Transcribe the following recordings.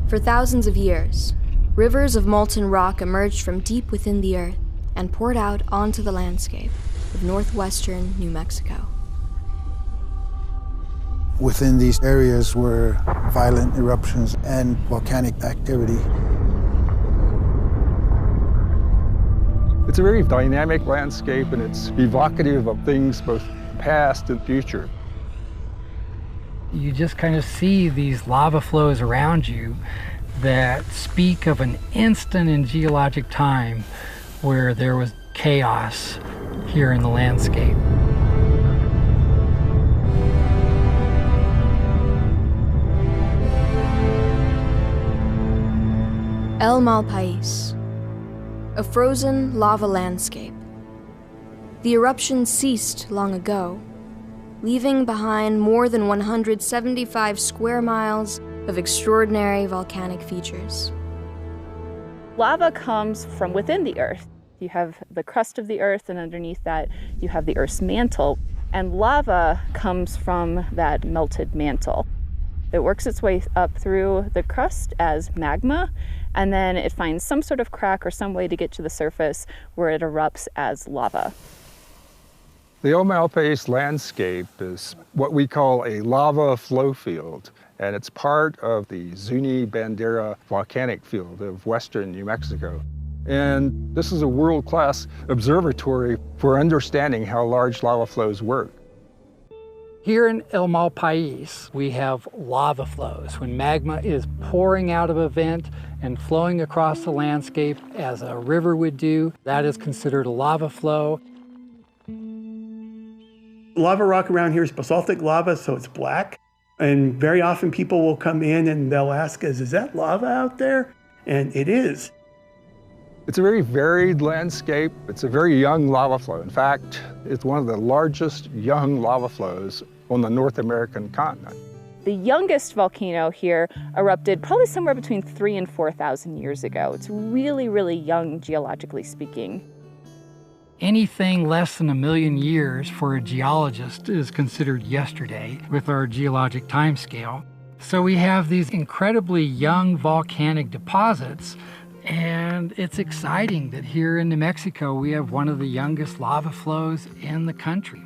For thousands of years, rivers of molten rock emerged from deep within the earth and poured out onto the landscape of northwestern New Mexico. Within these areas were violent eruptions and volcanic activity. It's a very dynamic landscape, and it's evocative of things both past and future. You just kind of see these lava flows around you that speak of an instant in geologic time where there was chaos here in the landscape. El Malpais, a frozen lava landscape. The eruption ceased long ago, leaving behind more than 175 square miles of extraordinary volcanic features. Lava comes from within the earth. You have the crust of the earth, and underneath that you have the earth's mantle. And lava comes from that melted mantle. It works its way up through the crust as magma, and then it finds some sort of crack or some way to get to the surface where it erupts as lava. The El Malpais landscape is what we call a lava flow field, and it's part of the Zuni Bandera volcanic field of western New Mexico. And this is a world-class observatory for understanding how large lava flows work. Here in El Malpais, we have lava flows. When magma is pouring out of a vent and flowing across the landscape as a river would do, that is considered a lava flow. Lava rock around here is basaltic lava, so it's black. And very often people will come in and they'll ask us, is that lava out there? And it is. It's a very varied landscape. It's a very young lava flow. In fact, it's one of the largest young lava flows on the North American continent. The youngest volcano here erupted probably somewhere between 3,000 and 4,000 years ago. It's really, really young, geologically speaking. Anything less than 1 million years for a geologist is considered yesterday with our geologic timescale. So we have these incredibly young volcanic deposits, and it's exciting that here in New Mexico we have one of the youngest lava flows in the country.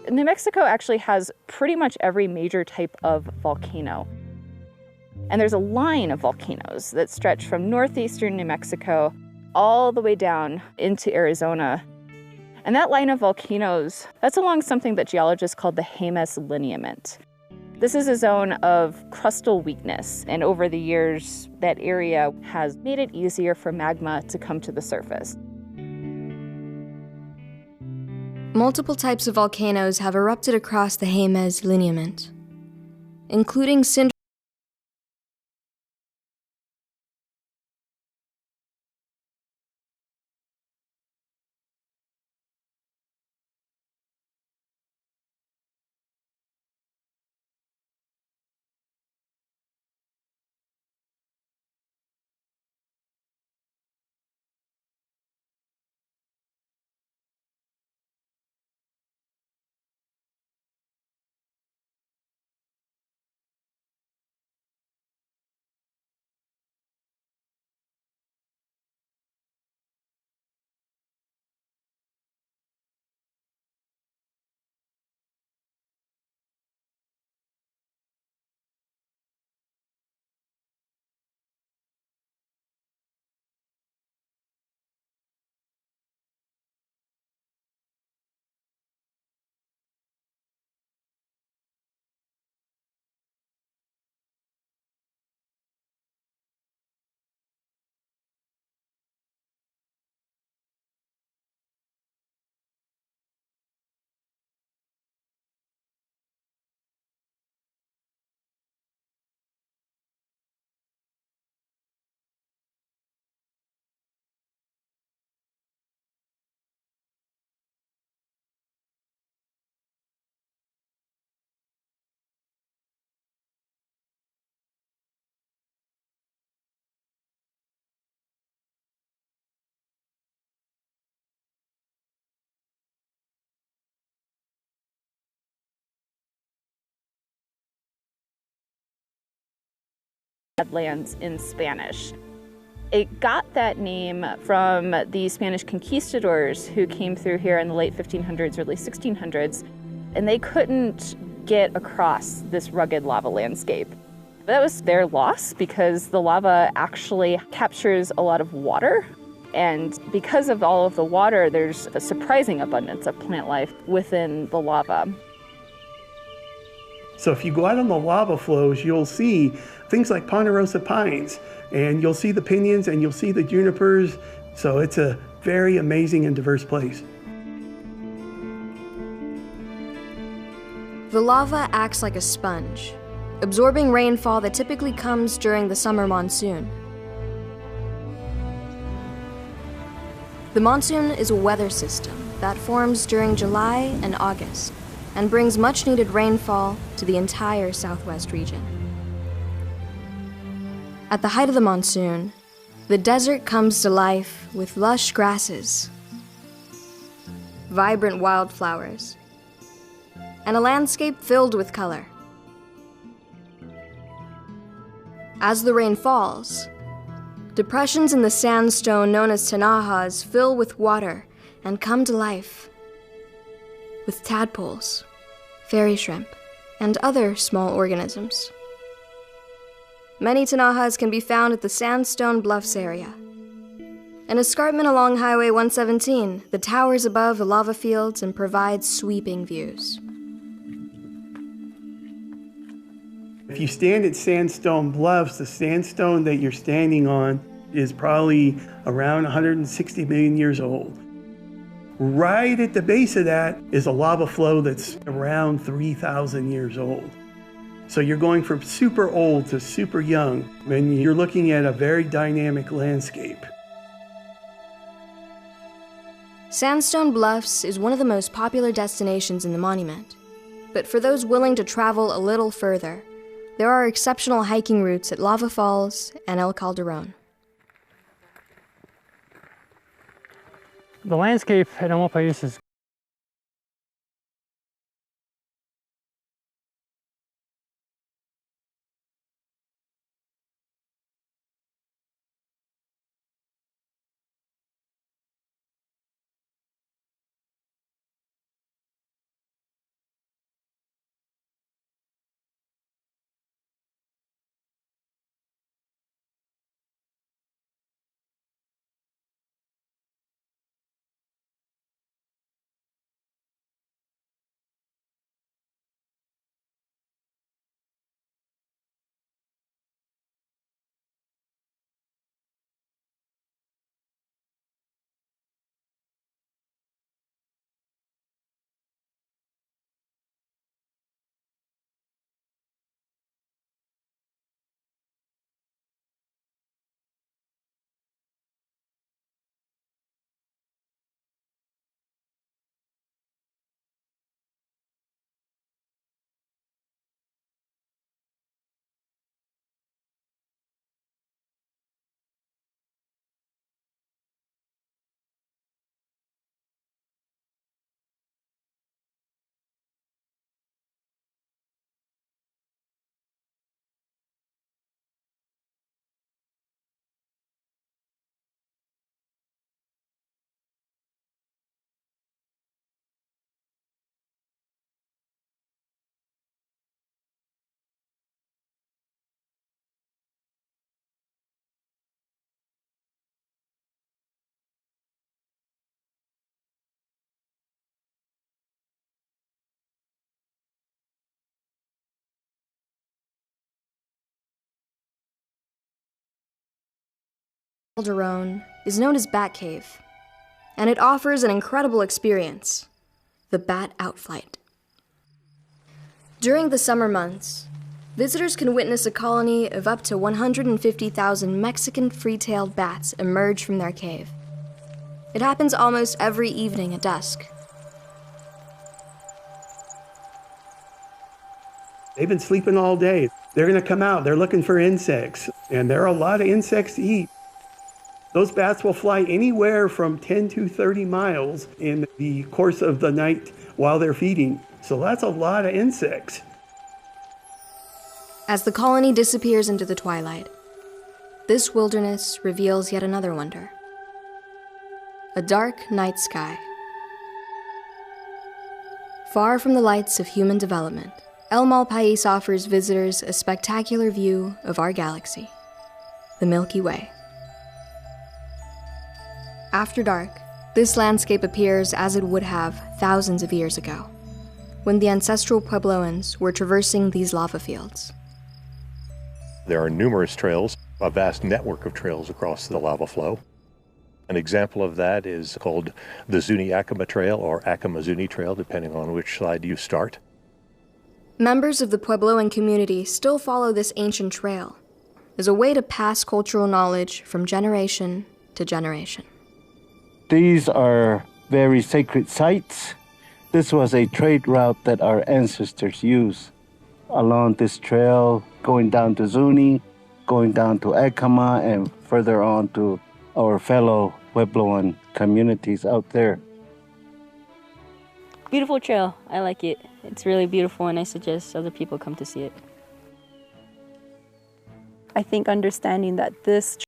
New Mexico actually has pretty much every major type of volcano. And there's a line of volcanoes that stretch from northeastern New Mexico all the way down into Arizona. And that line of volcanoes, that's along something that geologists call the Jemez lineament. This is a zone of crustal weakness, and over the years, that area has made it easier for magma to come to the surface. Multiple types of volcanoes have erupted across the Jemez lineament, including cinder Badlands in Spanish. It got that name from the Spanish conquistadors who came through here in the late 1500s, early 1600s, and they couldn't get across this rugged lava landscape. That was their loss because the lava actually captures a lot of water. And because of all of the water, there's a surprising abundance of plant life within the lava. So if you go out on the lava flows, you'll see things like ponderosa pines, and you'll see the pinions and you'll see the junipers. So it's a very amazing and diverse place. The lava acts like a sponge, absorbing rainfall that typically comes during the summer monsoon. The monsoon is a weather system that forms during July and August and brings much-needed rainfall to the entire southwest region. At the height of the monsoon, the desert comes to life with lush grasses, vibrant wildflowers, and a landscape filled with color. As the rain falls, depressions in the sandstone known as tinajas fill with water and come to life with tadpoles, fairy shrimp, and other small organisms. Many tinajas can be found at the Sandstone Bluffs area. An escarpment along Highway 117 that towers above the lava fields and provides sweeping views. If you stand at Sandstone Bluffs, the sandstone that you're standing on is probably around 160 million years old. Right at the base of that is a lava flow that's around 3,000 years old. So you're going from super old to super young, and you're looking at a very dynamic landscape. Sandstone Bluffs is one of the most popular destinations in the monument. But for those willing to travel a little further, there are exceptional hiking routes at Lava Falls and El Calderón. The landscape at Omalpais is Calderón is known as Bat Cave, and it offers an incredible experience, the Bat Outflight. During the summer months, visitors can witness a colony of up to 150,000 Mexican free-tailed bats emerge from their cave. It happens almost every evening at dusk. They've been sleeping all day. They're going to come out. They're looking for insects, and there are a lot of insects to eat. Those bats will fly anywhere from 10 to 30 miles in the course of the night while they're feeding. So that's a lot of insects. As the colony disappears into the twilight, this wilderness reveals yet another wonder. A dark night sky. Far from the lights of human development, El Malpais offers visitors a spectacular view of our galaxy, the Milky Way. After dark, this landscape appears as it would have thousands of years ago, when the ancestral Puebloans were traversing these lava fields. There are numerous trails, a vast network of trails across the lava flow. An example of that is called the Zuni-Acoma Trail or Acoma-Zuni Trail, depending on which side you start. Members of the Puebloan community still follow this ancient trail as a way to pass cultural knowledge from generation to generation. These are very sacred sites. This was a trade route that our ancestors used. Along this trail, going down to Zuni, going down to Acoma, and further on to our fellow Puebloan communities out there. Beautiful trail. I like it. It's really beautiful, and I suggest other people come to see it. I think understanding that this